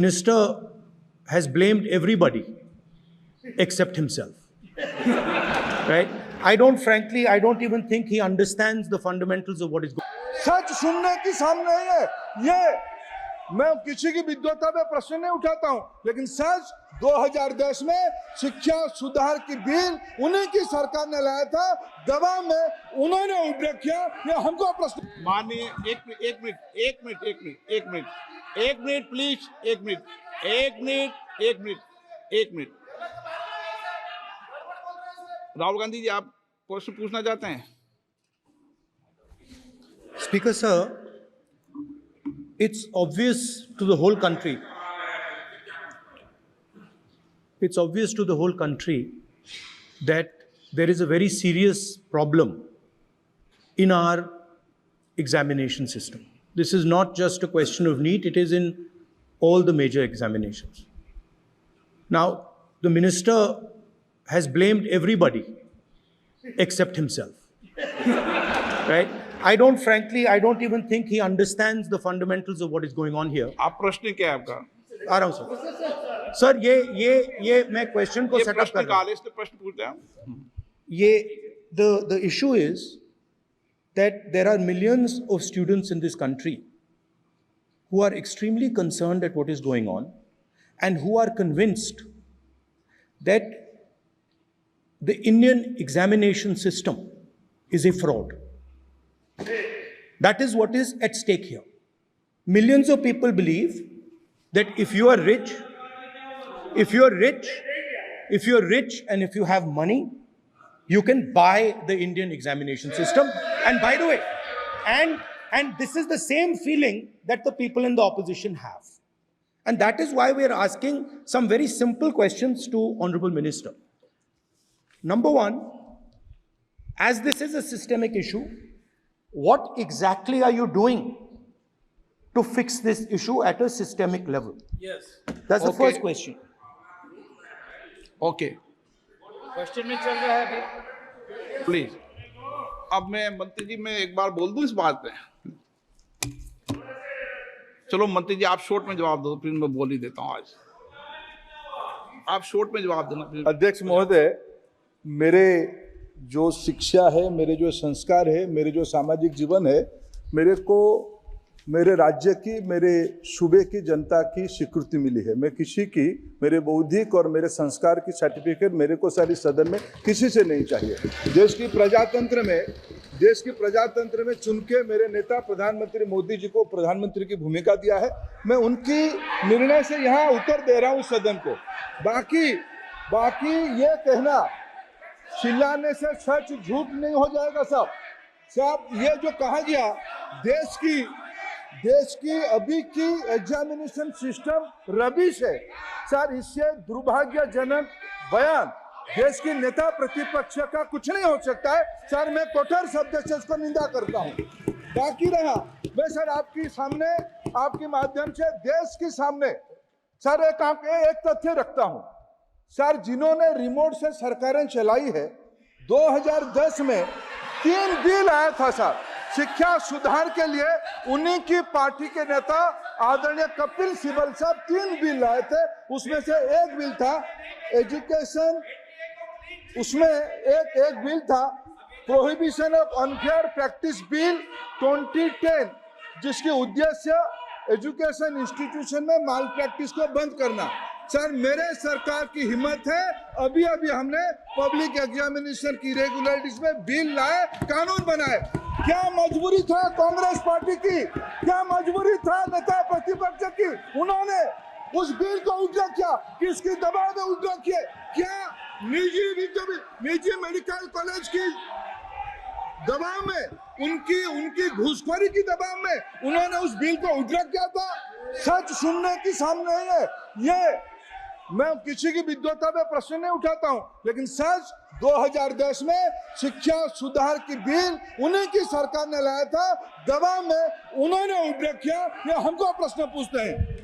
Minister has blamed everybody except himself. Right? I don't even think he understands the fundamentals of what is going on. सच सुनने की सामने है ये मैं किसी की विद्वता पे प्रश्न नहीं उठाता हूं, लेकिन सच 2010 में शिक्षा सुधार की बिल उन्हीं की सरकार ने लाया था, दबाव में उन्होंने उपयोग किया। ये हमको प्रश्न माननीय एक मिनट प्लीज, एक मिनट। राहुल गांधी जी, आप प्रश्न पूछना चाहते हैं? Speaker sir, it's obvious to the whole country. It's obvious to the whole country that there is a very serious problem in our examination system. This is not just a question of NEET, it is in all the major examinations. Now, the minister has blamed everybody except himself. Right? I don't even think he understands the fundamentals of what is going on here. आप प्रश्न क्या है आपका? आ रहा हूं sir. ये मैं question को सेटअप कर रहा हूं। इसलिए प्रश्न पूछते हैं। The issue is that there are millions of students in this country who are extremely concerned at what is going on and who are convinced that the Indian examination system is a fraud. That is what is at stake here. Millions of people believe that if you are rich and if you have money, you can buy the Indian examination system. And by the way, and this is the same feeling that the people in the opposition have. And that is why we are asking some very simple questions to Honorable Minister. Number one, as this is a systemic issue, what exactly are you doing to fix this issue at a systemic level? Yes. That's the first question. Okay, question में चल रहा है अभी। Please. अब मैं मंत्री जी, मैं एक बार बोल दूं इस बात पे? चलो मंत्री जी, आप शॉर्ट में जवाब दो, फिर मैं बोल ही देता हूं। आज आप शॉर्ट में जवाब देना। अध्यक्ष महोदय, मेरे जो शिक्षा है, मेरे जो संस्कार है, मेरे जो सामाजिक जीवन है, मेरे को मेरे राज्य की, मेरे सूबे की जनता की स्वीकृति मिली है। मैं किसी की, मेरे बौद्धिक और मेरे संस्कार की सर्टिफिकेट मेरे को सारी सदन में किसी से नहीं चाहिए। देश की प्रजातंत्र में चुन के मेरे नेता प्रधानमंत्री मोदी जी को प्रधानमंत्री की भूमिका दिया है। मैं उनकी निर्णय से यहाँ उत्तर दे रहा हूँ सदन को। बाकी ये कहना चिल्लाने से सच झूठ नहीं हो जाएगा साहब। ये जो कहा गया देश की अभी की एग्जामिनेशन सिस्टम रबिश है सर, इससे दुर्भाग्यजनक बयान देश की नेता प्रतिपक्ष का कुछ नहीं हो सकता है सर। मैं कठोर शब्द से इसको निंदा करता हूँ। बाकी रहा, मैं सर आपके सामने, आपके माध्यम से देश के सामने सर एक तथ्य रखता हूँ सर। जिन्होंने रिमोट से सरकारें चलाई है, 2010 में 3 बिल आया था सर शिक्षा सुधार के लिए। उन्हीं की पार्टी के नेता आदरणीय कपिल सिब्बल साहब 3 बिल लाए थे। उसमें से एक बिल था एजुकेशन, उसमें एक बिल था prohibition of unfair practice bill 2010, जिसके उद्देश्य एजुकेशन इंस्टीट्यूशन में माल प्रैक्टिस को बंद करना। सर, मेरे सरकार की हिम्मत है, अभी हमने पब्लिक एग्जामिनेशन की रेगुलरिटीज में बिल लाए, कानून बनाए। क्या मजबूरी था कांग्रेस पार्टी की? क्या मजबूरी था नेता प्रतिपक्ष की? उन्होंने उस बिल को उल्टा किया, किसकी दबाव में उल्टा किए? क्या निजी मेडिकल कॉलेज की दबाव में, उनकी घूसखोरी की दबाव में उन्होंने उस बिल को उल्टा किया था? सच सुनने की सामने है ये मैं किसी की विद्वता पे प्रश्न नहीं उठाता हूं, लेकिन सच 2010 में शिक्षा सुधार की बिल उन्हीं की सरकार ने लाया था, दबाव में उन्होंने उपयोग किया। ये हमको प्रश्न पूछते हैं।